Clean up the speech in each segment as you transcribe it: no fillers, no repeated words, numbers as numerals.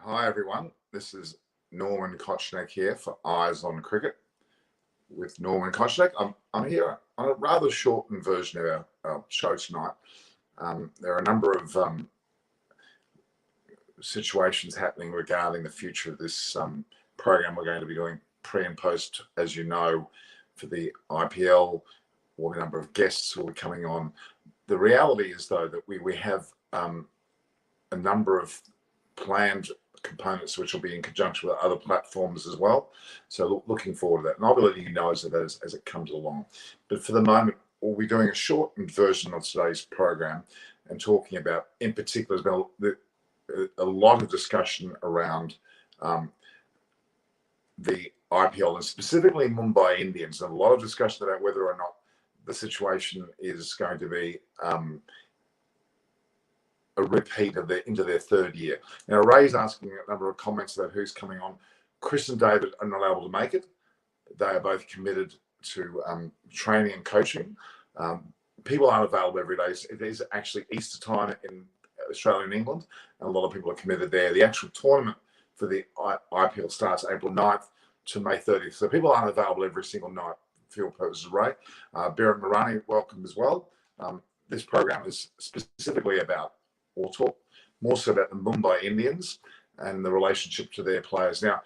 Hi everyone, this is Norman Kochnek here for Eyes on Cricket with Norman Kochnek. I'm here on a rather shortened version of our show tonight. There are a number of situations happening regarding the future of this program we're going to be doing pre and post, as you know, for the IPL, or the number of guests who will be coming on. The reality is, though, that we have a number of planned components which will be in conjunction with other platforms as well. So looking forward to that. And I'll be letting you know as it comes along. But for the moment, we'll be doing a shortened version of today's program and talking about, in particular, there's been a lot of discussion around the IPL and specifically Mumbai Indians, and a lot of discussion about whether or not the situation is going to be a repeat of into their third year. Now, Ray's asking a number of comments about who's coming on. Chris and David are not able to make it. They are both committed to training and coaching. People aren't available every day. It is actually Easter time in Australia and England, and a lot of people are committed there. The actual tournament for the IPL starts April 9th to May 30th. So people aren't available every single night for your purposes, Ray. Biren Marani, welcome as well. This program is specifically about, we'll talk more so about the Mumbai Indians and the relationship to their players. Now,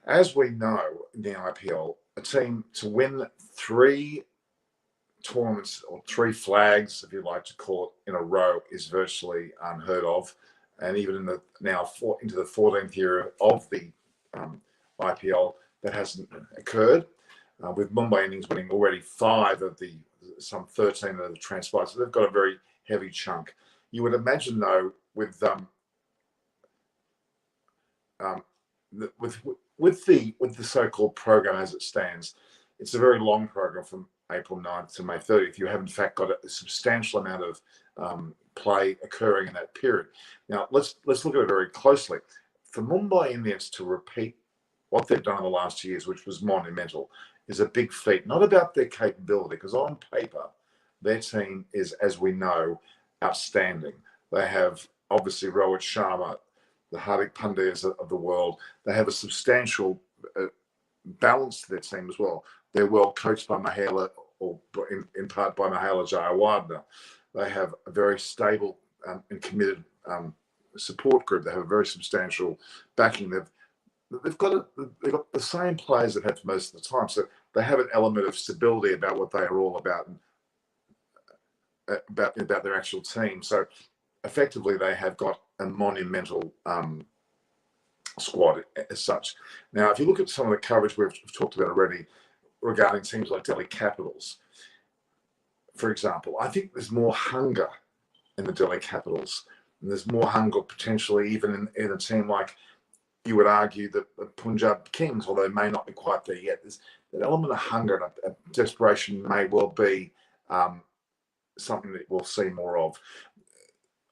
as we know in the IPL, a team to win 3 tournaments or 3 flags, if you like to call it, in a row is virtually unheard of. And even in the into the 14th year of the IPL, that hasn't occurred. With Mumbai Indians winning already 5 of some 13 of the transpired, so they've got a very heavy chunk. You would imagine, though, with the so-called program as it stands, it's a very long program from April 9th to May 30th. You have in fact got a substantial amount of play occurring in that period. Now let's look at it very closely. For Mumbai Indians to repeat what they've done in the last 2 years, which was monumental, is a big feat. Not about their capability, because on paper their team is, as we know, outstanding. They have obviously Rohit Sharma, the Hardik Pandyas of the world. They have a substantial balance to their team as well. They're well coached by Mahela, or in part by Mahela Jayawardene. They have a very stable and committed support group. They have a very substantial backing. They've got the same players they've had for most of the time, so they have an element of stability about what they are all about, and about their actual team. So effectively, they have got a monumental squad as such. Now, if you look at some of the coverage we've talked about already regarding teams like Delhi Capitals, for example, I think there's more hunger in the Delhi Capitals, and there's more hunger potentially even in a team like, you would argue, that the Punjab Kings, although they may not be quite there yet. There's that element of hunger and a desperation may well be something that we'll see more of.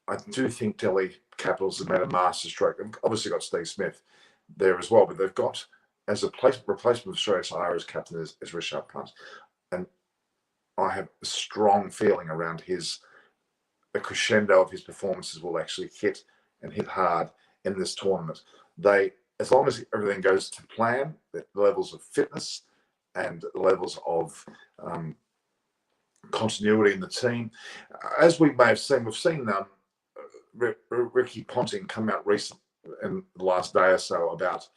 I do think Delhi Capitals have made a masterstroke. They've obviously got Steve Smith there as well, but they've got, as a replacement of Shreyas Iyer as captain, as Rishabh Pant. And I have a strong feeling around the crescendo of his performances will actually hit hard in this tournament. As long as everything goes to plan, the levels of fitness and the levels of continuity in the team, as we may have seen, we've seen Ricky Ponting come out recently in the last day or so about.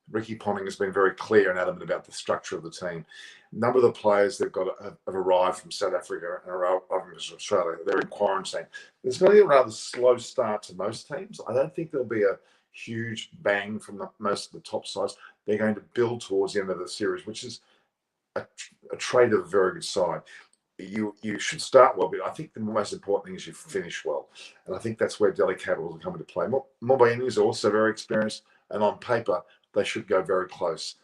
Ricky Ponting has been very clear and adamant about the structure of the team. A number of the players they've got have arrived from South Africa and arrived from Australia. They're in quarantine. There's going to be a rather slow start to most teams. I don't think there'll be a huge bang from most of the top sides. They're going to build towards the end of the series, which is a trait of a very good side. You should start well, but I think the most important thing is you finish well. And I think that's where Delhi Capitals are coming to play. Mumbai Indians are also very experienced, and on paper, they should go very close.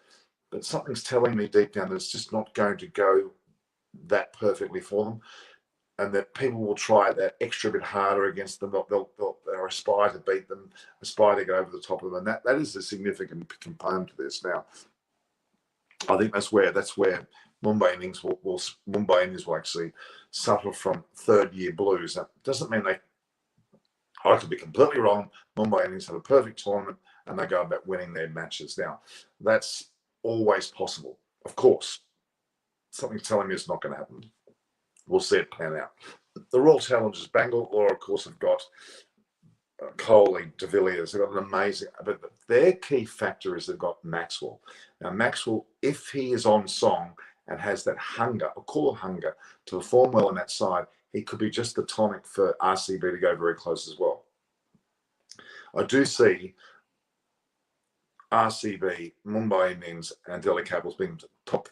But something's telling me deep down that it's just not going to go that perfectly for them, and that people will try that extra bit harder against them. They'll aspire to beat them, aspire to get over the top of them. And that is a significant component to this. Now, I think that's where Mumbai Indians will actually suffer from third-year blues. That doesn't mean they I could be completely wrong. Mumbai Indians have a perfect tournament and they go about winning their matches. Now, that's always possible. Of course, something's telling me it's not going to happen. We'll see it pan out. The Royal Challengers, Bangalore, of course, have got Kohli, De Villiers. They've got an amazing, but their key factor is they've got Maxwell. Now, Maxwell, if he is on song and has that hunger, a call of hunger to perform well on that side, he could be just the tonic for RCB to go very close as well. I do see RCB, Mumbai Indians, and Delhi Capitals being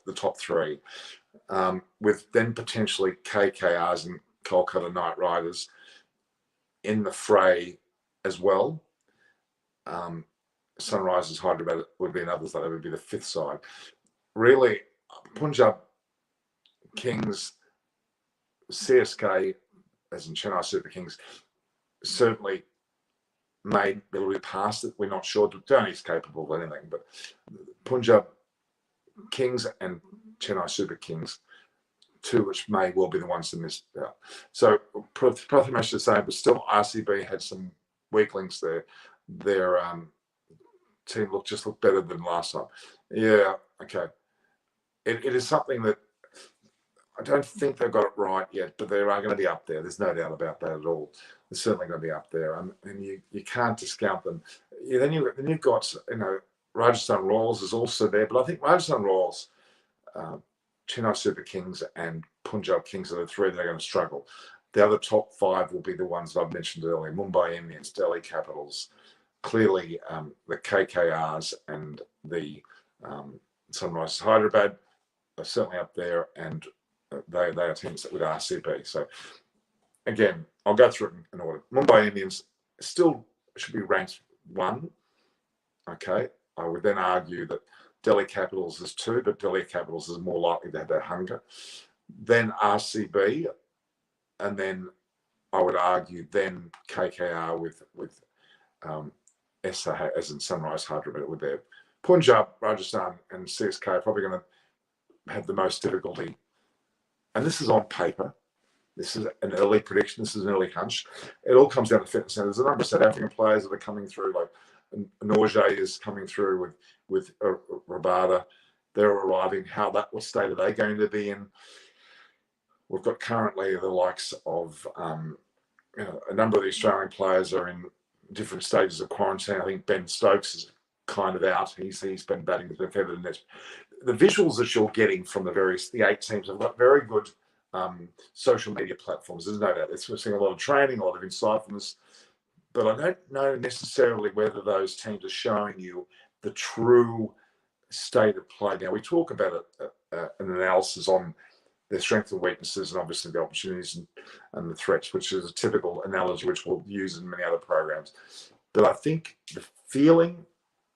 the top three, with then potentially KKRs and Kolkata Knight Riders in the fray as well. Sunrisers Hyderabad would be another, that would be the fifth side. Really, Punjab Kings, CSK, as in Chennai Super Kings, certainly may be a little bit past it. We're not sure. Dhoni's capable of anything, but Punjab Kings and Chennai Super Kings, two which may well be the ones to miss out. So, Pratham to say, but still, RCB had some weak links there. Their team looked better than last time. Yeah, okay. It is something that I don't think they've got it right yet, but they are going to be up there. There's no doubt about that at all. They're certainly going to be up there, and you can't discount them. Yeah, then you've got Rajasthan Royals is also there, but I think Rajasthan Royals, Chennai Super Kings, and Punjab Kings are the three that are going to struggle. The other top five will be the ones that I've mentioned earlier: Mumbai Indians, Delhi Capitals, clearly the KKRs, and the Sunrisers Hyderabad are certainly up there, and they are teams with RCB. So again, I'll go through it in order. Mumbai Indians still should be ranked 1. Okay, I would then argue that Delhi Capitals is 2, but Delhi Capitals is more likely to have that hunger. Then RCB, and then I would argue then KKR with SR, as in Sunrise Hyderabad, with their Punjab, Rajasthan, and CSK are probably going to have the most difficulty. And this is on paper. This is an early prediction. This is an early hunch. It all comes down to fitness. And there's a number of South African players that are coming through, like Norgay is coming through with Rabada. They're arriving. What state are they going to be in? We've got currently the likes of a number of the Australian players are in different stages of quarantine. I think Ben Stokes is kind of out. He's been batting with the feather in this. The visuals that you're getting from the 8 teams have got very good social media platforms. There's no doubt. We're seeing a lot of training, a lot of insightfulness, but I don't know necessarily whether those teams are showing you the true state of play. Now, we talk about an analysis on their strengths and weaknesses, and obviously the opportunities and the threats, which is a typical analogy which we'll use in many other programs. But I think the feeling,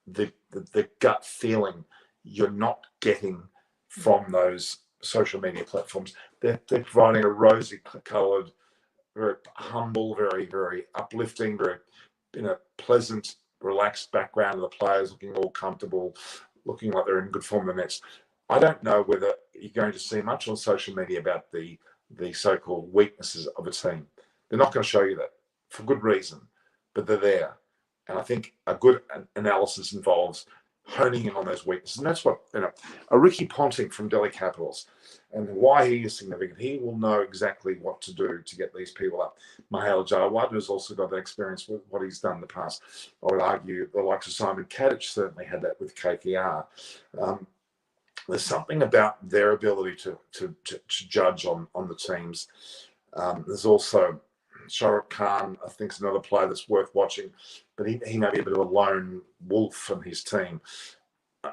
the gut feeling, you're not getting from those social media platforms. They're providing a rosy-coloured, very humble, very, very uplifting, very pleasant, relaxed background of the players looking all comfortable, looking like they're in good form the next. I don't know whether you're going to see much on social media about the so-called weaknesses of a team. They're not going to show you that for good reason, but they're there. And I think a good analysis involves honing in on those weaknesses. And that's what, a Ricky Ponting from Delhi Capitals, and why he is significant. He will know exactly what to do to get these people up. Mahela Jayawardene has also got that experience with what he's done in the past. I would argue the likes of Simon Kadich certainly had that with KKR. There's something about their ability to judge on the teams. There's also Shahrukh Khan, I think, is another player that's worth watching, but he may be a bit of a lone wolf from his team.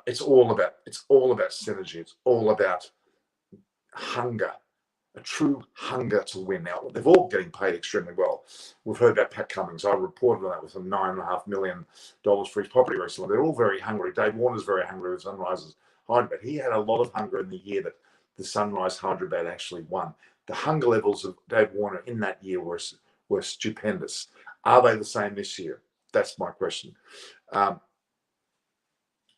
It's all about synergy. It's all about hunger, a true hunger to win. Now, they're all getting paid extremely well. We've heard about Pat Cummins. I reported on that with some $9.5 million for his property recently. They're all very hungry. Dave Warner's very hungry with Sunrisers Hyderabad. He had a lot of hunger in the year that the Sunrise Hyderabad actually won. The hunger levels of Dave Warner in that year were stupendous. Are they the same this year? That's my question.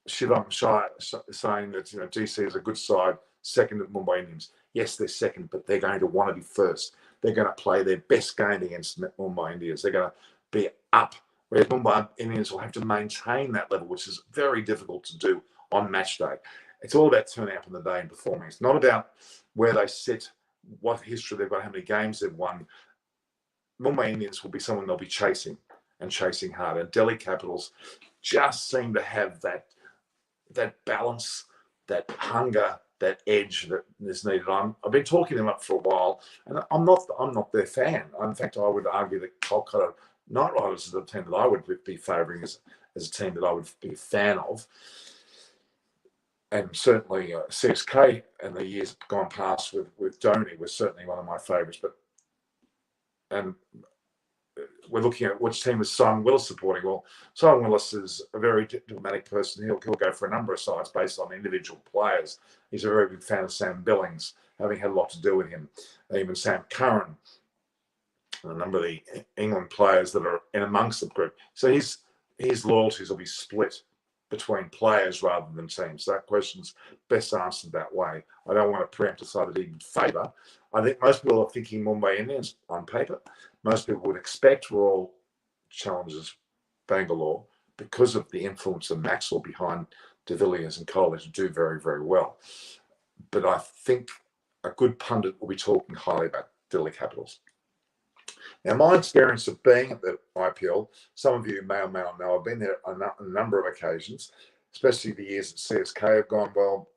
Shivam Shah saying that DC is a good side, second at Mumbai Indians. Yes, they're second, but they're going to want to be first. They're going to play their best game against Mumbai Indians. They're going to be up, whereas Mumbai Indians will have to maintain that level, which is very difficult to do on match day. It's all about turning up on the day and performing. It's not about where they sit, what history they've got, how many games they've won. Mumbai Indians will be someone they'll be chasing and chasing hard. And Delhi Capitals just seem to have that balance, that hunger, that edge that is needed. I've been talking them up for a while, and I'm not their fan. In fact, I would argue that Kolkata Knight Riders is the team that I would be favouring as a team that I would be a fan of. And certainly CSK in the years gone past with Dhoni was certainly one of my favourites. And we're looking at which team is Simon Willis supporting. Well, Simon Willis is a very diplomatic person. He'll go for a number of sides based on individual players. He's a very big fan of Sam Billings, having had a lot to do with him. And even Sam Curran, a number of the England players that are in amongst the group. So his loyalties will be split between players rather than teams. So that question's best answered that way. I don't want to preempt a side that he would favour. I think most people are thinking Mumbai Indians on paper. Most people would expect Royal Challengers Bangalore, because of the influence of Maxwell behind De Villiers and Kohli, to do very, very well. But I think a good pundit will be talking highly about Delhi Capitals. Now, my experience of being at the IPL, some of you may or may not know, I've been there on a number of occasions, especially the years that CSK have gone well.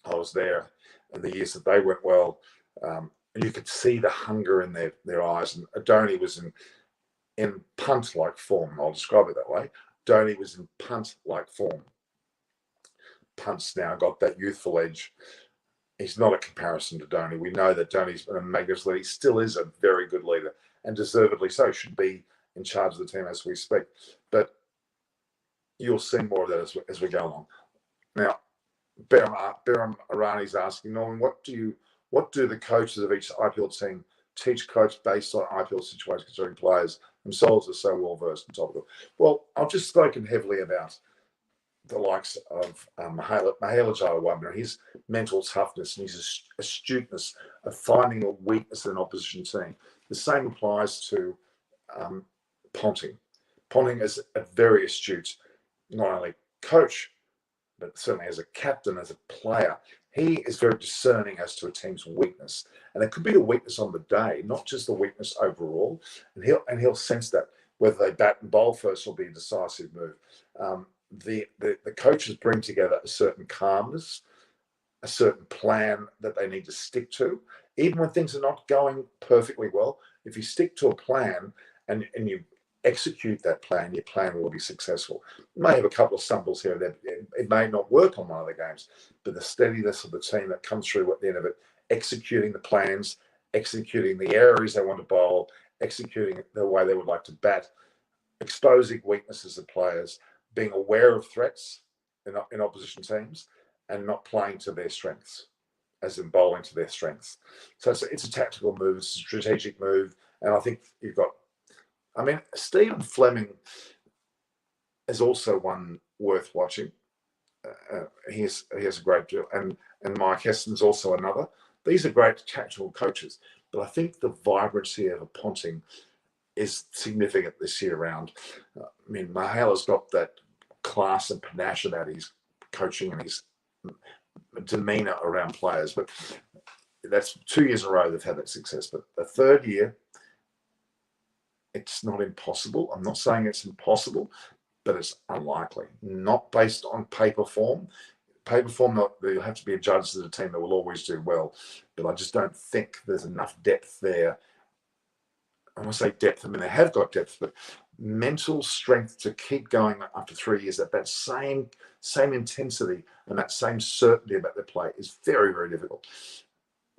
I was there in the years that they went well. And you could see the hunger in their eyes. And Dhoni was in punt-like form. I'll describe it that way. Dhoni was in punt-like form. Punt's now got that youthful edge. He's not a comparison to Dhoni. We know that Dhoni's been a magnificent leader. He still is a very good leader, and deservedly so. Should be in charge of the team as we speak. But you'll see more of that as we go along. Now, Biram Irani's asking, Norman, what do the coaches of each IPL team teach coach based on IPL situations, considering players themselves are so well versed and topical? Well, I've just spoken heavily about the likes of Mahela Jayawardene, his mental toughness and his astuteness of finding a weakness in an opposition team. The same applies to Ponting. Ponting is a very astute, not only coach, but certainly as a captain, as a player. He is very discerning as to a team's weakness. And it could be the weakness on the day, not just the weakness overall. And he'll sense that, whether they bat and bowl first will be a decisive move. The coaches bring together a certain calmness, a certain plan that they need to stick to, even when things are not going perfectly well. If you stick to a plan and you execute that plan, your plan will be successful. You may have a couple of stumbles here and there. It may not work on one of the games, but the steadiness of the team that comes through at the end of it, executing the plans, executing the areas they want to bowl, executing the way they would like to bat, exposing weaknesses of players, being aware of threats in opposition teams, and not playing to their strengths, as in bowling to their strengths. So it's a tactical move, it's a strategic move, and I think you've got, Stephen Fleming is also one worth watching. He has a great deal, and Mike Heston's also another. These are great tactical coaches, but I think the vibrancy of Ponting is significant this year round. Mahela's got that class and panache about his coaching and his demeanour around players, but that's 2 years in a row they've had that success. But the third year, it's not impossible. I'm not saying it's impossible, but it's unlikely. Not based on paper form. Paper form, you'll have to be judged as a team that will always do well, but I just don't think there's enough depth there. I want to say depth, they have got depth, but mental strength to keep going after 3 years at that same intensity and that same certainty about their play is very, very difficult.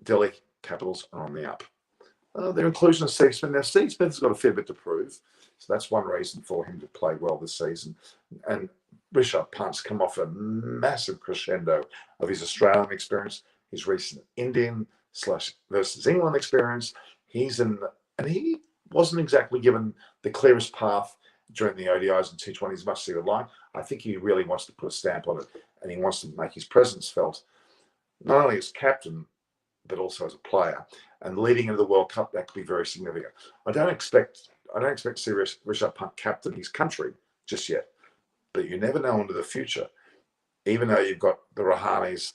Delhi Capitals are on the up. Their inclusion of Steve Smith. Now, Steve Smith has got a fair bit to prove, so that's one reason for him to play well this season. And Rishabh Pant's come off a massive crescendo of his Australian experience, his recent Indian versus England experience. And he wasn't exactly given the clearest path during the ODIs and T20s as much as he would like. I think he really wants to put a stamp on it, and he wants to make his presence felt, not only as captain, but also as a player. And leading into the World Cup, that could be very significant. I don't expect I don't expect to see Rishabh Pant captain his country just yet. But you never know into the future. Even though you've got the Rahanes,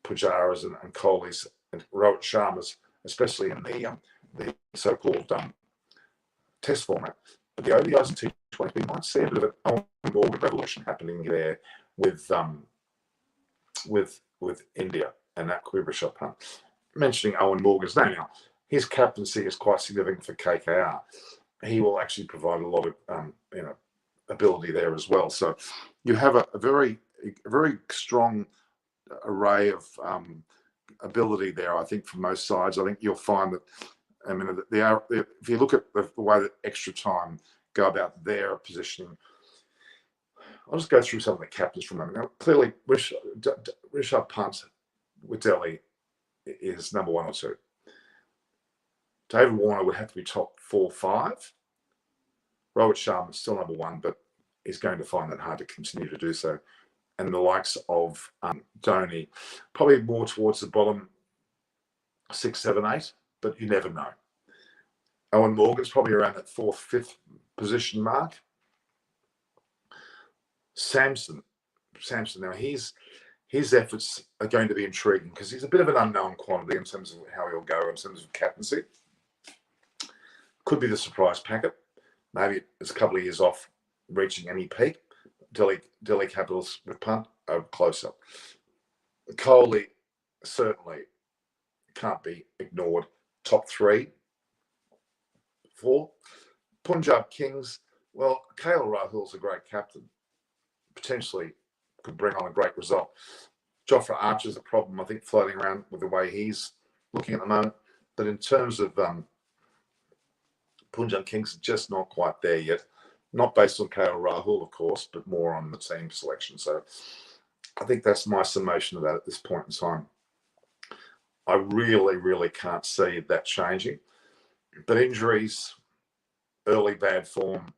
Pujaras, and Kohlis, and Rohit Sharmas, especially in the so-called test format. But the ODIs and T20, we might see a bit of an Owen Morgan revolution happening there with India, and that could be Rishabh Pant. Mentioning Owen Morgan's name now, his captaincy is quite significant for KKR. He will actually provide a lot of ability there as well. So you have a very strong array of ability there, I think, from most sides. I think you'll find that, I mean, if you look at the way that extra time go about their positioning, I'll just go through some of the captains from them. Now, clearly, Rishabh Pant with Delhi is number 1 or 2. David Warner would have to be top 4, 5. Rohit Sharma is still number 1, but he's going to find that hard to continue to do so. And the likes of Dhoni, probably more towards the bottom 6, 7, 8, but you never know. Owen Morgan's probably around that 4th, 5th position mark. Samson, now his efforts are going to be intriguing because he's a bit of an unknown quantity in terms of how he'll go in terms of captaincy. Could be the surprise packet. Maybe it's a couple of years off reaching any peak. Delhi Capitals with Pant are closer. Kohli certainly can't be ignored. Top 3, 4. Punjab Kings, well, KL Rahul's a great captain. Potentially could bring on a great result. Jofra Archer's a problem, I think, floating around with the way he's looking at the moment. But in terms of Punjab Kings, just not quite there yet. Not based on KL Rahul, of course, but more on the team selection. So I think that's my summation of that at this point in time. I really, really can't see that changing. But injuries, early bad form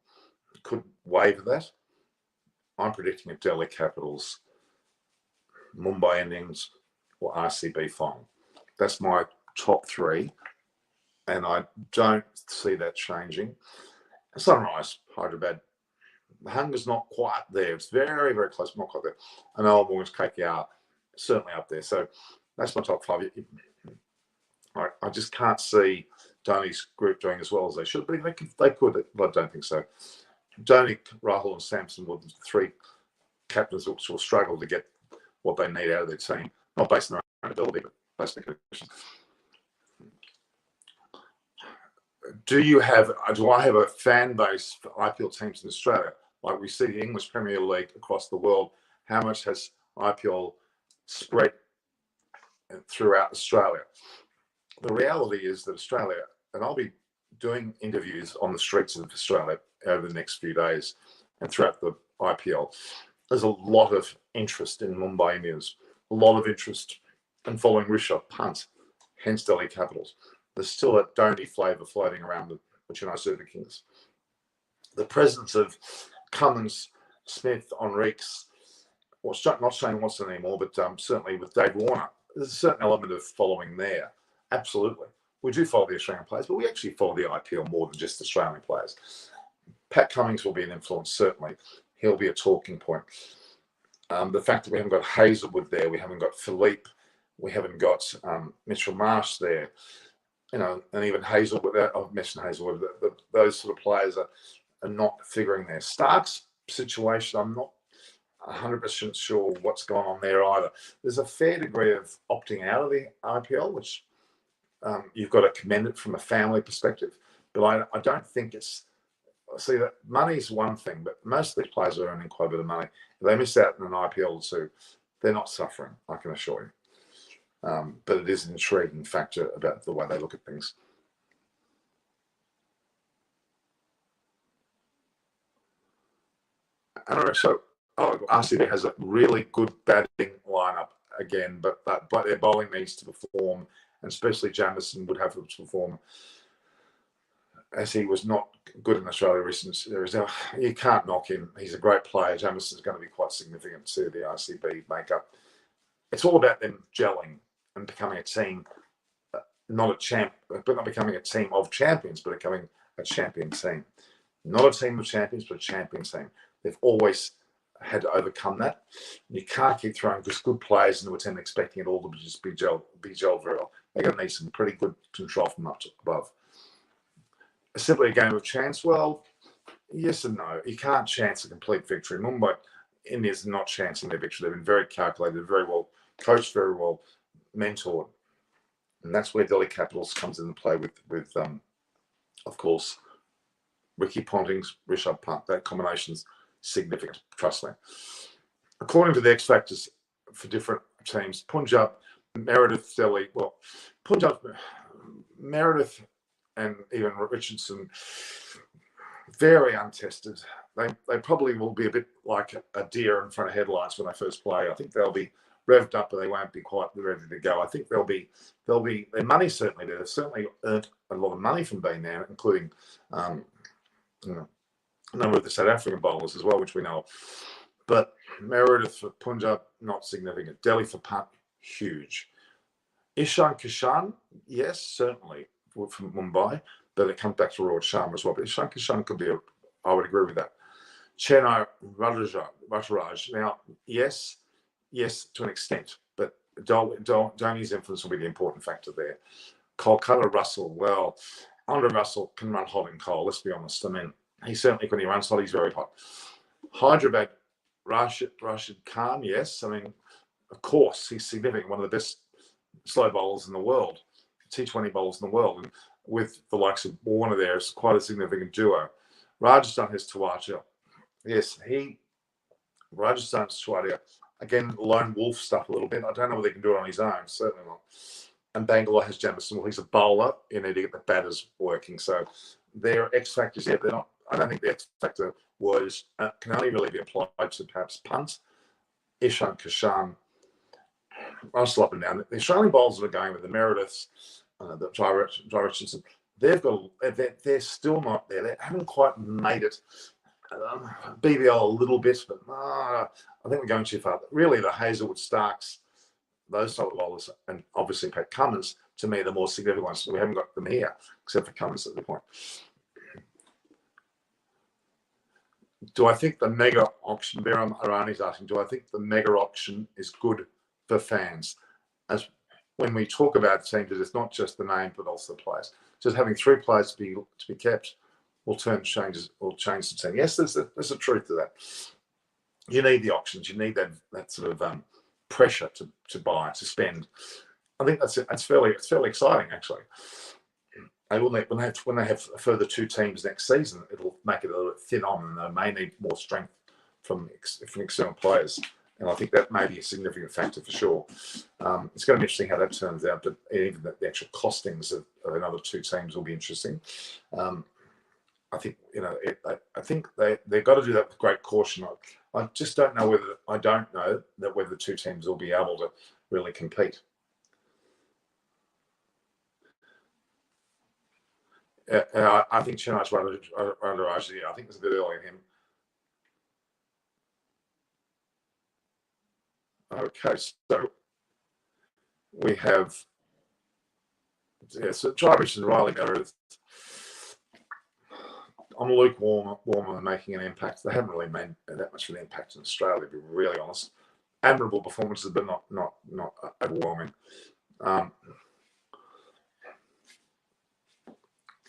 could waver that. I'm predicting a Delhi Capitals, Mumbai Indians, or RCB final. That's my top 3. And I don't see that changing. Sunrise, Hyderabad. The hunger's not quite there. It's very, very close, not quite there. And Owen Morgan's KKR, certainly up there. So that's my top 5. I just can't see Dhoni's group doing as well as they should. But they could, but I don't think so. Dhoni, Rahul, and Samson were the 3 captains which will struggle to get what they need out of their team. Not based on their own ability, but based on their conditions. Do I have a fan base for IPL teams in Australia? Like we see the English Premier League across the world, how much has IPL spread throughout Australia? The reality is that Australia, and I'll be doing interviews on the streets of Australia over the next few days and throughout the IPL, there's a lot of interest in Mumbai Indians, a lot of interest in following Rishabh Pant, hence Delhi Capitals. There's still a Dhoni flavour floating around the Chennai Super Kings. The presence of Cummins, Smith, Enriques, well, not Shane Watson anymore, but certainly with Dave Warner, there's a certain element of following there. Absolutely. We do follow the Australian players, but we actually follow the IPL more than just Australian players. Pat Cummins will be an influence, certainly. He'll be a talking point. The fact that we haven't got Hazelwood there, we haven't got Philippe, we haven't got Mitchell Marsh there, and even Hazelwood, I've mentioned Hazelwood, those sort of players are not figuring there. Stark's situation, I'm not 100% sure what's going on there either. There's a fair degree of opting out of the IPL, which you've got to commend it from a family perspective. But I don't think it's... See, that money's one thing, but most of these players are earning quite a bit of money. If they miss out on an IPL or 2, they're not suffering, I can assure you. But it is an intriguing factor about the way they look at things. So RCB has a really good batting lineup again, but their bowling needs to perform, and especially Jamieson would have to perform, as he was not good in Australia recently. You can't knock him. He's a great player. Jamieson's going to be quite significant to the RCB makeup. It's all about them gelling and becoming a team, not becoming a team of champions, but becoming a champion team. Not a team of champions, but a champions team. They've always had to overcome that. You can't keep throwing just good players into a team expecting it all to just be gelled very well. They're going to need some pretty good control from up to above. Simply a game of chance? Well, yes and no. You can't chance a complete victory. Mumbai Indians are not chancing their victory. They've been very calculated, very well coached, very well mentored. And that's where Delhi Capitals comes into play with of course, Ricky Ponting's, Rishabh Pant. That combination's significant, trust me. According to the X factors for different teams, Punjab, Meredith, Delhi, well, Punjab, Meredith, and even Richardson, very untested. They probably will be a bit like a deer in front of headlights when they first play. I think they'll be revved up, but they won't be quite ready to go. I think they'll be their money certainly there. They've certainly earned a lot of money from being there, including a number of the South African bowlers as well, which we know. But Meredith for Punjab, not significant. Delhi for Pant, huge. Ishan Kishan, yes, certainly from Mumbai, but it comes back to Rohit Sharma as well. But Ishan Kishan could be, I would agree with that. Chennai Rajaraj, now, yes, to an extent, but Dhoni's influence will be the important factor there. Kolkata Russell, well, Andre Russell can run hot and cold, let's be honest. I mean, he certainly, when he runs hot, he's very hot. Hyderabad, Rashid Khan, yes. I mean, of course, he's significant, one of the best slow bowlers in the world, T20 bowlers in the world. And with the likes of Warner there, it's quite a significant duo. Rajasthan has Tewatia. Yes, Rajasthan's Tewatia. Again, lone wolf stuff a little bit. I don't know whether he can do it on his own, certainly not. And Bangalore has Jamison. Well, he's a bowler. You need to get the batters working. So their X factors, yeah, they're not. I don't think the X factor was can only really be applied to perhaps Punt, Ishan Kishan, Russell up and down. The Australian bowlers that are going with the Merediths, the Jai Richardson, they're still not there. They haven't quite made it. BBL a little bit, but I think we're going too far. Really, the Hazelwood, Starks, those type of bowlers, and obviously Pat Cummins, to me, the more significant ones. We haven't got them here, except for Cummins at the point. Do I think the mega auction, Biram Arani's asking, do I think the mega auction is good for fans? As when we talk about teams, it's not just the name, but also the players. Just having 3 players to be kept will change the team. Yes, there's a truth to that. You need the auctions. You need that sort of pressure to buy, to spend. I think it's fairly exciting, actually. They will need, when they have a further 2 teams next season, it'll make it a little bit thin on, and they may need more strength from external players. And I think that may be a significant factor for sure. It's going to be interesting how that turns out, but even the actual costings of another 2 teams will be interesting. I think I think they've got to do that with great caution. I just don't know whether the 2 teams will be able to really compete. I think Chennai's Rajaraj. I think it's a bit early in him. Okay, so we have so Jarvis and Riley Meredith. I'm lukewarm on making an impact. They haven't really made that much of an impact in Australia, to be really honest. Admirable performances, but not overwhelming.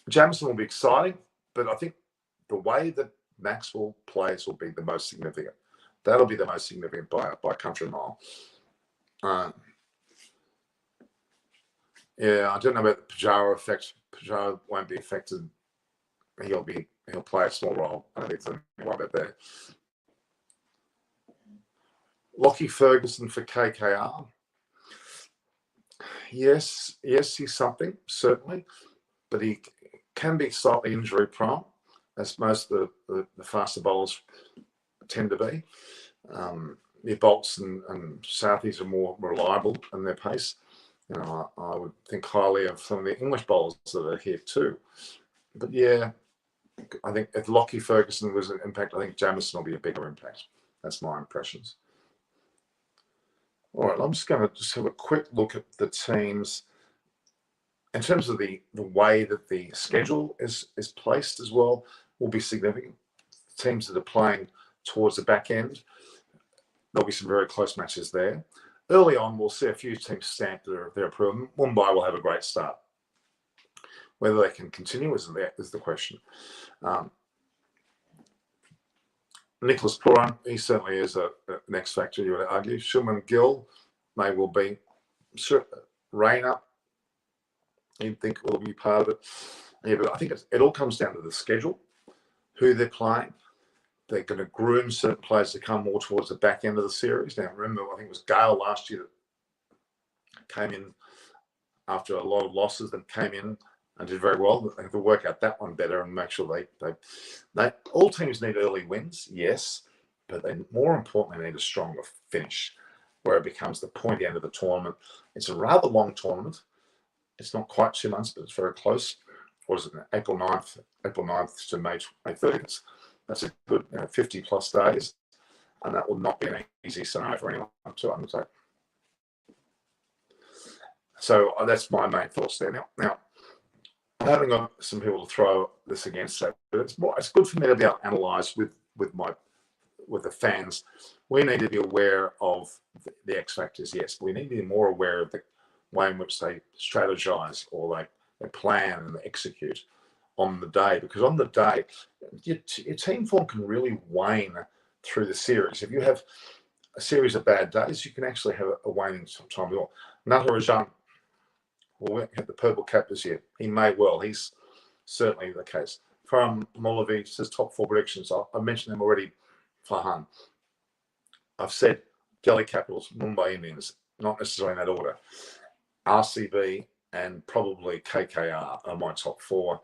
Jamison will be exciting, but I think the way that Maxwell plays will be the most significant. That'll be the most significant by country mile. Yeah, I don't know about the Pujara effect. Pujara won't be affected. He'll play a small role. I don't think there's anything about that. Lockie Ferguson for KKR. Yes, he's something, certainly, but he can be slightly injury prone, as most of the faster bowlers tend to be. The Bolts and Southies are more reliable in their pace. I would think highly of some of the English bowlers that are here too. But yeah, I think if Lockie Ferguson was an impact, I think Jamison will be a bigger impact. That's my impressions. All right, I'm just going to have a quick look at the teams in terms of the way that the schedule is placed as well. will be significant. Teams that are playing towards the back end, there'll be some very close matches there. Early on, we'll see a few teams stamp their approval. Mumbai will have a great start. Whether they can continue is the question. Nicholas Puran, he certainly is an X factor, you would argue. Shubman Gill may well be. Rayner, you'd think will be part of it. Yeah, but I think it all comes down to the schedule, who they're playing. They're going to groom certain players to come more towards the back end of the series. Now, remember, I think it was Gale last year that came in after a lot of losses, that came in and did very well. They have to work out that one better and make sure they all teams need early wins, yes, but they more importantly need a stronger finish where it becomes the pointy end of the tournament. It's a rather long tournament. It's not quite 2 months, but it's very close. What is it, April 9th to May 30th. That's a good 50 plus days, and that will not be an easy scenario for anyone to undertake. So that's my main thoughts there. Now, I haven't got some people to throw this against that, but it's good for me to be able to analyse with the fans. We need to be aware of the X factors, yes. We need to be more aware of the way in which they strategise or they plan and execute on the day, because on the day, your team form can really wane through the series. If you have a series of bad days, you can actually have a waning time. Natarajan will have the purple cap this year. He may well. He's certainly the case. From Molavi says top 4 predictions. I mentioned them already. Farhan. I've said Delhi Capitals, Mumbai Indians, not necessarily in that order. RCB and probably KKR are my top 4,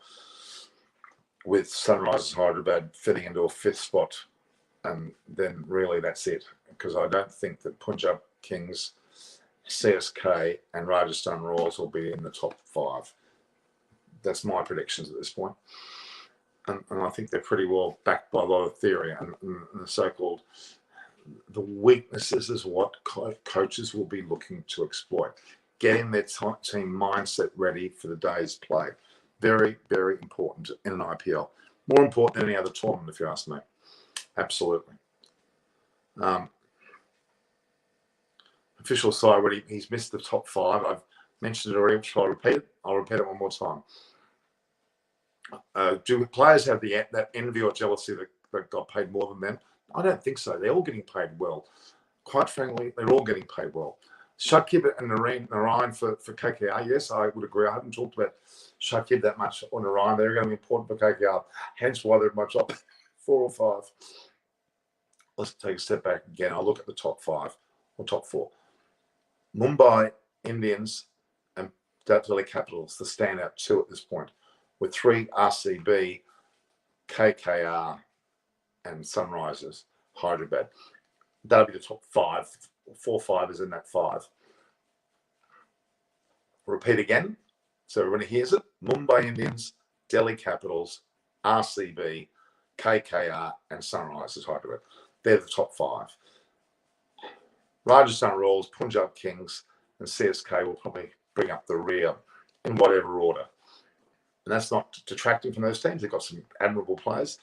with Sunrisers Hyderabad fitting into a 5th spot. And then really that's it, because I don't think that Punjab Kings, CSK and Rajasthan Royals will be in the top 5. That's my predictions at this point. And I think they're pretty well backed by a lot of theory and the so-called the weaknesses is what coaches will be looking to exploit. Getting their team mindset ready for the day's play. Very, very important in an IPL. More important than any other tournament, if you ask me. Absolutely. Official side already, he's missed the top 5. I've mentioned it already. Shall I repeat it? I'll repeat it one more time. Do players have that envy or jealousy that got paid more than them? I don't think so. They're all getting paid well. Quite frankly, they're all getting paid well. Shakib and Narayan for KKR, yes, I would agree. I haven't talked about Shakib that much or Narayan. They're going to be important for KKR, hence why they're in my top 4 or 5. Let's take a step back again. I'll look at the top 5 or top 4. Mumbai Indians and Delhi Capitals, the standout 2 at this point, with 3 RCB, KKR, and Sunrisers Hyderabad. That'll be the top 5. 4-5 is in that 5. Repeat again, so everyone hears it. Mumbai Indians, Delhi Capitals, RCB, KKR, and Sunrisers Hyderabad. They're the top 5. Rajasthan Royals, Punjab Kings, and CSK will probably bring up the rear in whatever order. And that's not detracting from those teams. They've got some admirable players,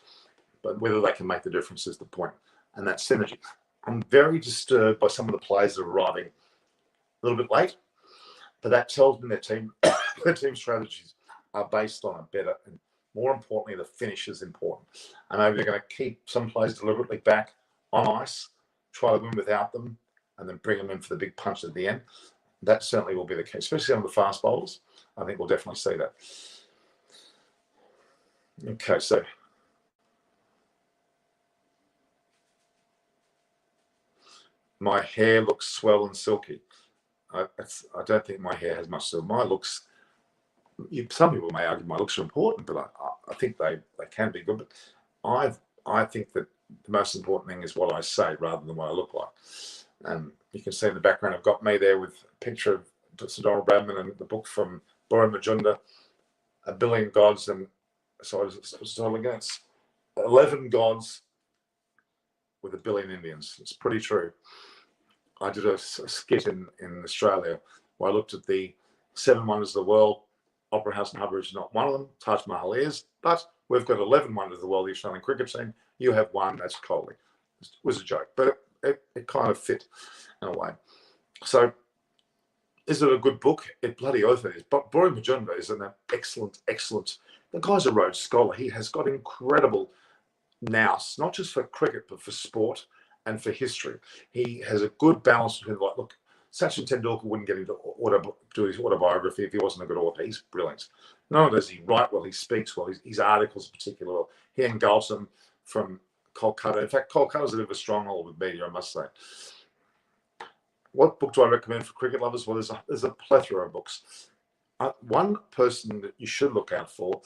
but whether they can make the difference is the point. And that synergy. I'm very disturbed by some of the players that are arriving a little bit late, but that tells me their team strategies are based on a better and more importantly, the finish is important. And maybe they're going to keep some players deliberately back on ice, try to win without them, and then bring them in for the big punch at the end. That certainly will be the case, especially on the fast bowlers. I think we'll definitely see that. Okay, so my hair looks swell and silky. I don't think my hair has much silk. My looks, some people may argue my looks are important, but I think they can be good. But I think that the most important thing is what I say rather than what I look like. And you can see in the background, I've got me there with a picture of Sir Donald Bradman and the book from Boris Majumdar, A Billion Gods, and so it's 11 gods with a billion Indians. It's pretty true. I did a skit in Australia where I looked at the 7 wonders of the world. Opera House in Hubbard is not one of them. Taj Mahal is, but We've got 11 wonders of the world, the Australian cricket team. You have one, that's Kohli. It was a joke, but it kind of fit in a way. So, is it a good book? It bloody oath it is. But Buri Majumdar is an excellent. The guy's a Rhodes Scholar. He has got incredible nous, not just for cricket, but for sport and for history. He has a good balance between, like, look, Sachin Tendulkar wouldn't get into do his autobiography if he wasn't a good author. He's brilliant. Not only does he write well, he speaks well. His articles, particularly well. He and Gautam from Kolkata. In fact, Kolkata's a bit of a stronghold with media, I must say. What book do I recommend for cricket lovers? Well, there's a plethora of books. One person that you should look out for,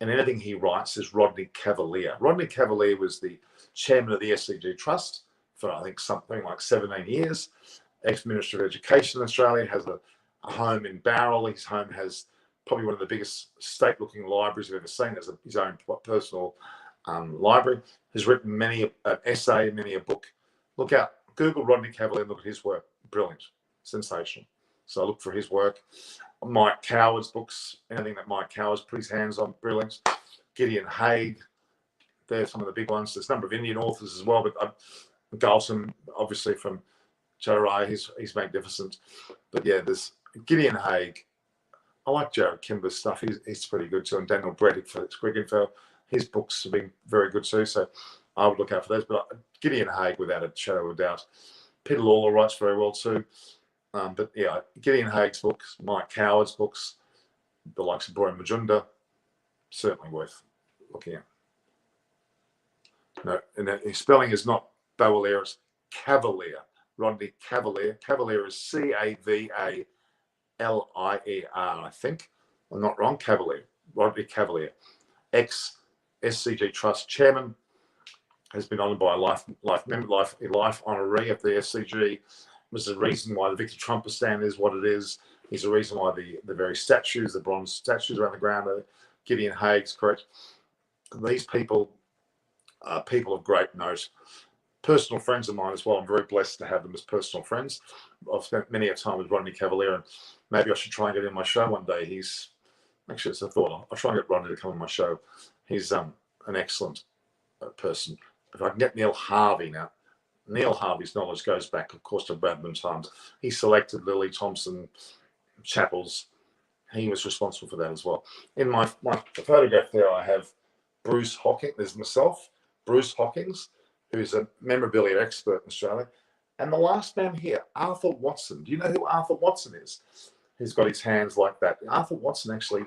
and anything he writes, is Rodney Cavalier. Rodney Cavalier was the chairman of the SCG Trust for, I think, something like 17 years. Ex-Minister of Education in Australia, has a home in Bowral. His home has probably one of the biggest state-looking libraries I've ever seen. Has his own personal library. Has written many an essay, many a book. Look out. Google Rodney Cavalier and look at his work. Brilliant. Sensational. So I look for his work. Mike Coward's books, anything that Mike Coward's put his hands on, brilliant. Gideon Haigh, they're some of the big ones. There's a number of Indian authors as well, but Gautam, obviously from Charai, he's magnificent. But yeah, there's Gideon Haigh. I like Jared Kimber's stuff. He's pretty good too. And Daniel Brettick for Cricket. His books have been very good too. So I would look out for those. But Gideon Haigh, without a shadow of a doubt. Peter Lawler writes very well too. But yeah, Gideon Haigh's books, Mike Coward's books, the likes of Buri Majumdar, certainly worth looking at. No, and his spelling is not Bowalier, it's Cavalier. Rodney Cavalier. Cavalier is Cavalier, I think. I'm not wrong. Cavalier. Rodney Cavalier, ex-SCG Trust chairman, has been honoured by a life honoree of the SCG. Was the reason why the Victor Trump stand is what it is. He's the reason why the very statues, the bronze statues around the ground, are Gideon Haigh's, correct. These people are people of great note. Personal friends of mine as well. I'm very blessed to have them as personal friends. I've spent many a time with Rodney Cavalier, and maybe I should try and get him on my show one day. He's actually, it's a thought. I'll try and get Rodney to come on my show. He's an excellent person. If I can get Neil Harvey now. Neil Harvey's knowledge goes back, of course, to Bradman times. He selected Lily Thompson, Chappells. He was responsible for that as well. In my photograph there, I have Bruce Hawkins. There's myself, Bruce Hawkins, who's a memorabilia expert in Australia. And the last man here, Arthur Watson. Do you know who Arthur Watson is? He's got his hands like that. Arthur Watson actually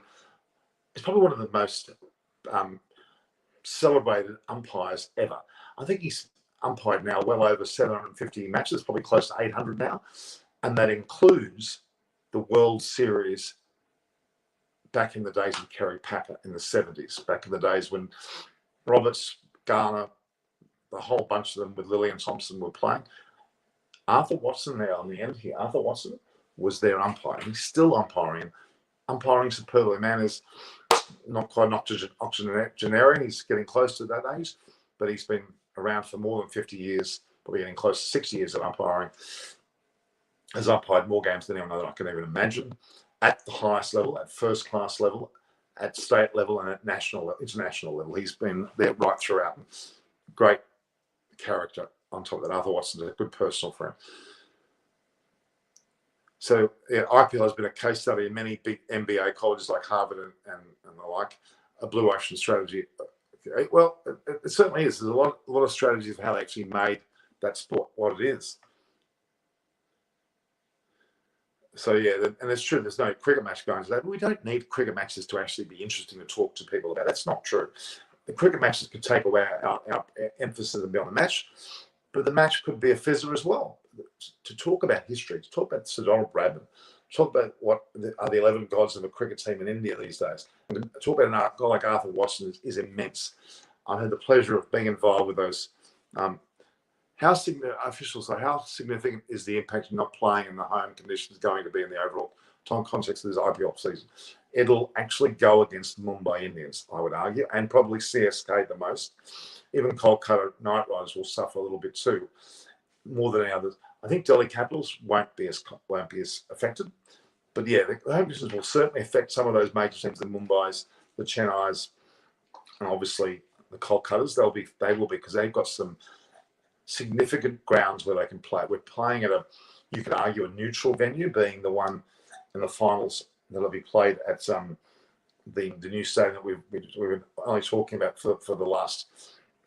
is probably one of the most celebrated umpires ever. I think he's umpired now well over 750 matches, probably close to 800 now. And that includes the World Series back in the days of Kerry Packer in the 70s, back in the days when Roberts, Garner, the whole bunch of them with Lillian Thompson were playing. Arthur Watson there on the end here, Arthur Watson was their umpire. He's still umpiring superbly. Man is not quite an octogenarian. He's getting close to that age, but he's been around for more than 50 years, probably getting close to 60 years of umpiring. Has umpired more games than anyone I can even imagine, at the highest level, at first class level, at state level, and at international level. He's been there right throughout. Great character on top of that. Arthur Watson's a good personal friend. So yeah, IPL has been a case study in many big MBA colleges like Harvard and the like. A blue ocean strategy. Well, it certainly is. There's a lot of strategies of how they actually made that sport what it is. So yeah, and it's true. There's no cricket match going to that. We don't need cricket matches to actually be interesting to talk to people about. That's not true. The cricket matches could take away our emphasis and be on the match, but the match could be a fizzer as well. To talk about history, to talk about Sir Donald Bradman, talk about what are the 11 gods of a cricket team in India these days. And to talk about a guy like Arthur Watson is immense. I had the pleasure of being involved with those. How significant is the impact of not playing in the home conditions going to be in the overall time context of this IPL season? It'll actually go against Mumbai Indians, I would argue, and probably CSK the most. Even Kolkata Knight Riders will suffer a little bit too, more than any others. I think Delhi Capitals won't be as affected, but yeah, the home conditions will certainly affect some of those major teams, the Mumbai's, the Chennai's, and obviously the Kolkatas, they will be because they've got some significant grounds where they can play. We're playing at you could argue, a neutral venue, being the one in the finals that'll be played at the new stadium that we've only talking about for the last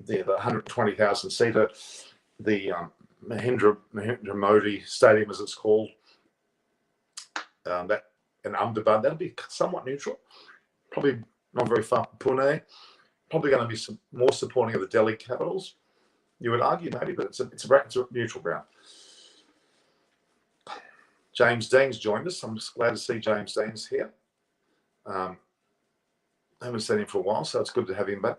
the 120,000 seater, the Mahindra Modi Stadium, as it's called. That in Ahmedabad, that'll be somewhat neutral, probably not very far from Pune. Probably going to be some more supporting of the Delhi Capitals, you would argue, maybe, but it's a neutral ground. James Dean's joined us. I'm just glad to see James Dean's here. I haven't seen him for a while, so it's good to have him back.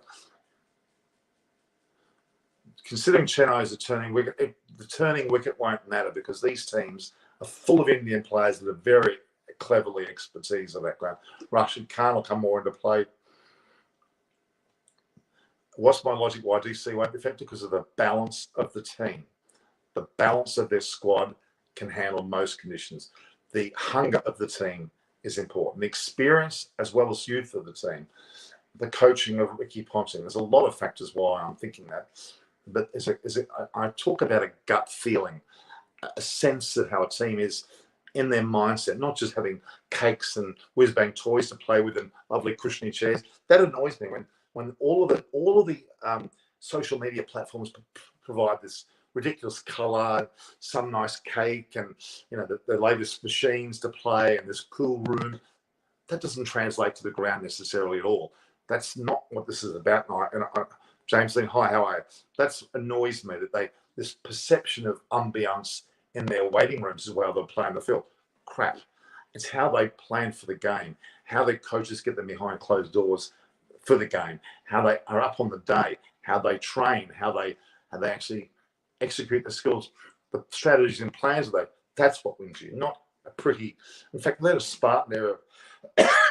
Considering Chennai is a turning wicket, the turning wicket won't matter because these teams are full of Indian players that are very cleverly expertise of that ground. Rashid Khan will come more into play. What's my logic why DC won't be affected? Because of the balance of the team. The balance of their squad can handle most conditions. The hunger of the team is important. The experience as well as youth of the team. The coaching of Ricky Ponting. There's a lot of factors why I'm thinking that. But I talk about a gut feeling, a sense of how a team is in their mindset, not just having cakes and whiz-bang toys to play with and lovely cushiony chairs. That annoys me when all of the social media platforms provide this ridiculous colour, some nice cake, and the latest machines to play and this cool room. That doesn't translate to the ground necessarily at all. That's not what this is about. James Dean, hi, how are you? That annoys me that this perception of ambience in their waiting rooms as well, they're playing the field. Crap. It's how they plan for the game, how their coaches get them behind closed doors for the game, how they are up on the day, how they train, how they actually execute the skills, the strategies and plans of that. That's what wins you, not a pretty. In fact, let a Spartan there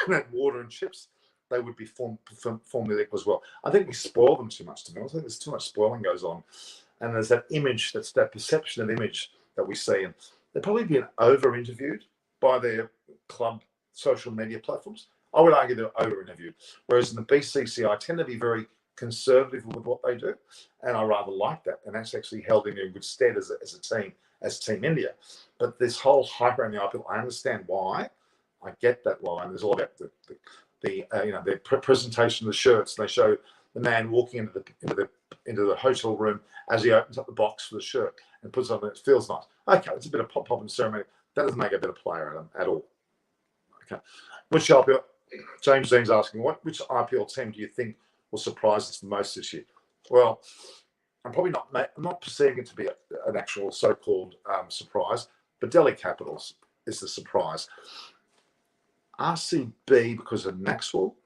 had water and chips, they would be formulaic as well. I think we spoil them too much, to be honest. I think there's too much spoiling goes on. And there's that image, that's that perception of image that we see. And they're probably being over-interviewed by their club social media platforms. I would argue they're over-interviewed. Whereas in the BCCI, I tend to be very conservative with what they do. And I rather like that. And that's actually held in good stead as a team, as Team India. But this whole hype around the IPL, I understand why. I get that why. And there's all about the presentation of the shirts. They show the man walking into the hotel room as he opens up the box for the shirt and puts it on. It feels nice. Okay, it's a bit of pop and ceremony. That doesn't make a better player at all. Okay, which IPL? James Dean's asking, which IPL team do you think will surprise us the most this year? Well, I'm not perceiving it to be an actual so-called surprise, but Delhi Capitals is the surprise. RCB, because of Maxwell,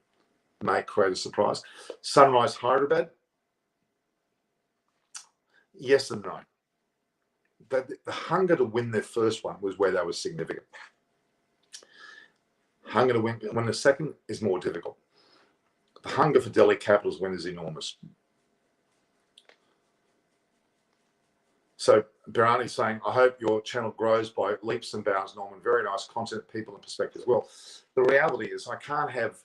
may create a surprise. Sunrise Hyderabad, yes and no. The hunger to win their first one was where they were significant. Hunger to win the second is more difficult. The hunger for Delhi Capitals win is enormous. So Birani's saying, I hope your channel grows by leaps and bounds, Norman. Very nice content, people and perspective as well. The reality is I can't have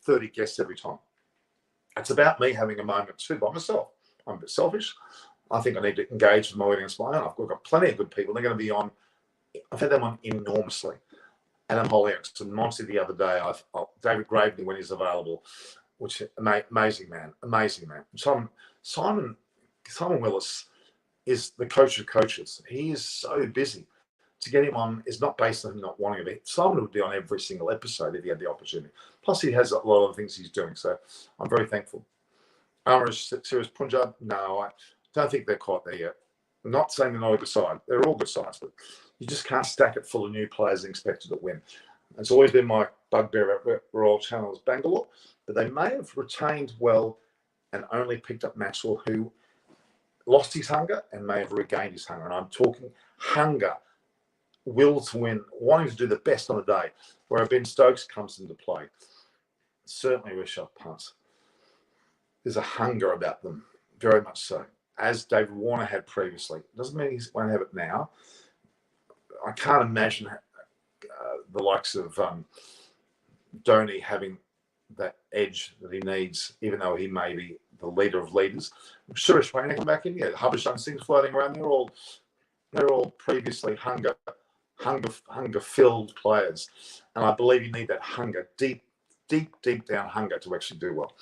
30 guests every time. It's about me having a moment too by myself. I'm a bit selfish. I think I need to engage with my audience. I've got plenty of good people. They're going to be on. I've had them on enormously. Adam Hollyoaks and Monty the other day. David Graveney when he's available, which amazing man. Simon Willis is the coach of coaches. He is so busy. To get him on is not based on him not wanting to be. Simon would be on every single episode if he had the opportunity. Plus, he has a lot of things he's doing. So I'm very thankful. Sirius Punjab, no, I don't think they're quite there yet. I'm not saying they're not a good side. They're all good sides, but you just can't stack it full of new players and expect it to win. It's always been my bugbear at Royal Challenge Bangalore, but they may have retained well and only picked up Maxwell, who lost his hunger and may have regained his hunger. And I'm talking hunger, will to win, wanting to do the best on the day, where Ben Stokes comes into play. Certainly Rishabh Pant. There's a hunger about them, very much so, as David Warner had previously. Doesn't mean he won't have it now. I can't imagine the likes of Dhoni having that edge that he needs, even though he may be the leader of leaders. Suresh Raina come back in, yeah. Harbhajan Singh's floating around. They're all previously hunger-filled players, and I believe you need that hunger, deep down hunger to actually do well.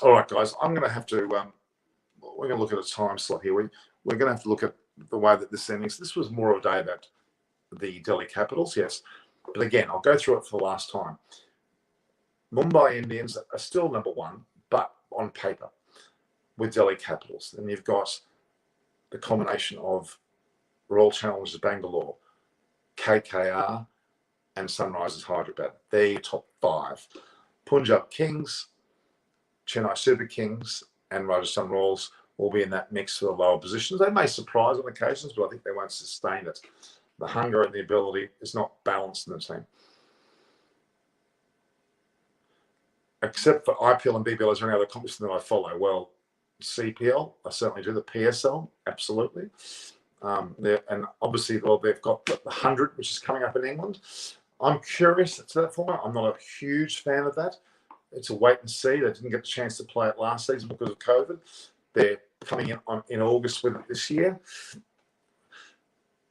All right, guys, I'm going to have to. We're going to look at a time slot here. We're going to have to look at the way that this ending. This was more of a day about the Delhi Capitals, yes, but again, I'll go through it for the last time. Mumbai Indians are still number one, but on paper, with Delhi Capitals. Then you've got the combination of Royal Challengers Bangalore, KKR, and Sunrisers Hyderabad. They're your top five. Punjab Kings, Chennai Super Kings, and Rajasthan Royals will be in that mix for the lower positions. They may surprise on occasions, but I think they won't sustain it. The hunger and the ability is not balanced in the team. Except for IPL and BBL, is there any other competition that I follow? Well, CPL, I certainly do. The PSL, absolutely. And obviously, well, they've got the 100, which is coming up in England. I'm curious to that format. I'm not a huge fan of that. It's a wait and see. They didn't get the chance to play it last season because of COVID. They're coming in August with it this year.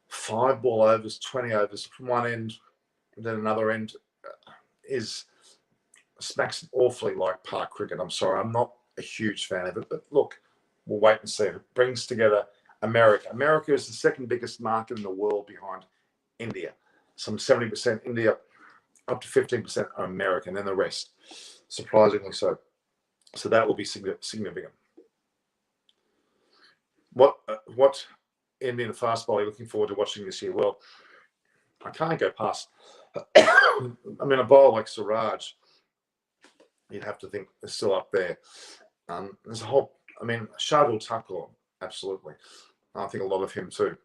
5 ball overs, 20 overs from one end, and then another end smacks awfully like park cricket. I'm sorry, I'm not a huge fan of it, but look, we'll wait and see. It brings together America. America is the second biggest market in the world behind India. Some 70% India, up to 15% are American, and the rest, surprisingly so. So that will be significant. What Indian fast bowler are you looking forward to watching this year? Well, I can't go past. I mean, a bowler like Siraj, you'd have to think they're still up there. There's a whole, I mean, Shardul Thakur, absolutely. I think a lot of him too.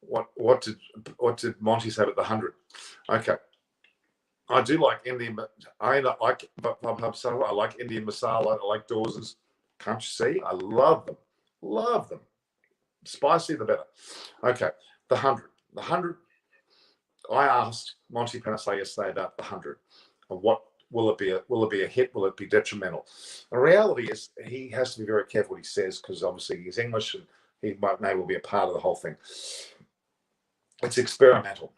What did Monty say at the 100? Okay, I do like Indian, but I like Indian masala. I like Dawson's. Can't you see? I love them. Love them. Spicy the better. Okay, the 100. The 100. I asked Monty Panasay yesterday about the 100. And what will it be? Will it be a hit? Will it be detrimental? The reality is he has to be very careful what he says, because obviously he's English and he may well be a part of the whole thing. It's experimental.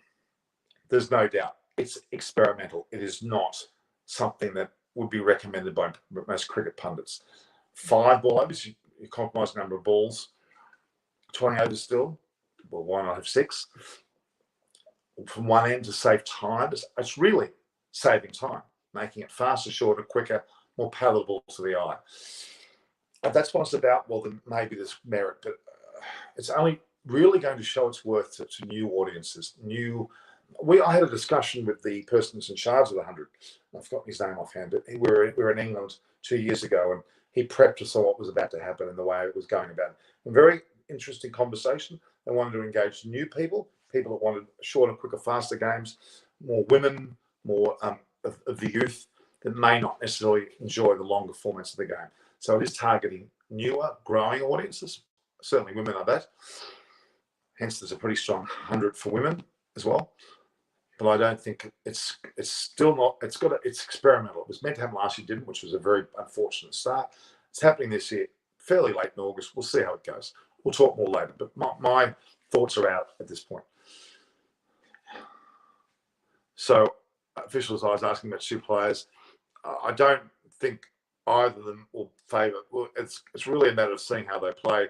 There's no doubt. It's experimental. It is not something that would be recommended by most cricket pundits. 5 ball overs, you compromise the number of balls. 20 overs still. Well, why not have 6? From one end to save time. It's really saving time, making it faster, shorter, quicker, more palatable to the eye. And that's what it's about. Well, then maybe there's merit, but it's only really going to show its worth to new audiences. I had a discussion with the person who's in charge of the 100. I've forgotten his name offhand, but we were in England 2 years ago, and he prepped us on what was about to happen and the way it was going about. A very interesting conversation. They wanted to engage new people that wanted shorter, quicker, faster games, more women, more of the youth that may not necessarily enjoy the longer formats of the game. So it is targeting newer, growing audiences. Certainly women are that. Hence, there's a pretty strong 100 for women as well. But I don't think it's still not. It's experimental. It was meant to happen last year, didn't, which was a very unfortunate start. It's happening this year, fairly late in August. We'll see how it goes. We'll talk more later. But my thoughts are out at this point. So, officials, I was asking about 2 players. I don't think either of them will favour. Well, it's really a matter of seeing how they play.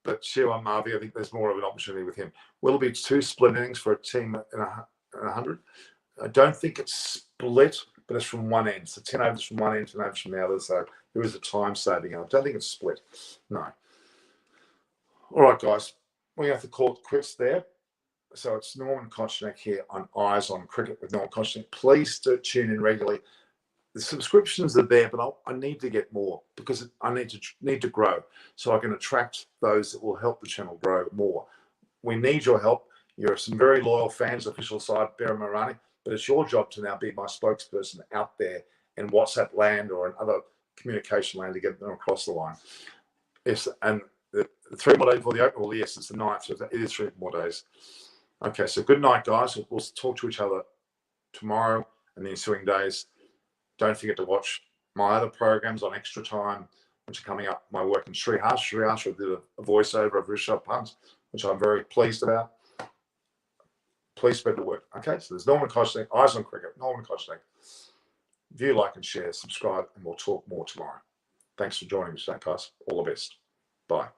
But Shivam Mavi, I think there's more of an opportunity with him. Will it be 2 split innings for a team in 100? I don't think it's split, but it's from one end. So 10 overs from one end, 10 overs from the other. So there is a time saving. I don't think it's split. No. All right, guys. We're going to have to call it quits there. So it's Norman Kochnick here on Eyes on Cricket with Norman Kochnick. Please do tune in regularly. The subscriptions are there, but I need to get more because I need to grow so I can attract those that will help the channel grow more. We need your help. You're some very loyal fans, official side, Bera Marani, but it's your job to now be my spokesperson out there in WhatsApp land or in other communication land to get them across the line. Yes, and the 3 more days before the Open, well, yes, it's the 9th, so it is 3 more days. Okay, so good night, guys. We'll talk to each other tomorrow and the ensuing days. Don't forget to watch my other programs on Extra Time, which are coming up. My work in Sri Harsh. I did a voiceover of Rishabh Pant, which I'm very pleased about. Please spread the word. Okay, so there's Norman Kostek, Eyes on Cricket, Norman Kostek. View, like, and share, subscribe, and we'll talk more tomorrow. Thanks for joining me today, guys. All the best. Bye.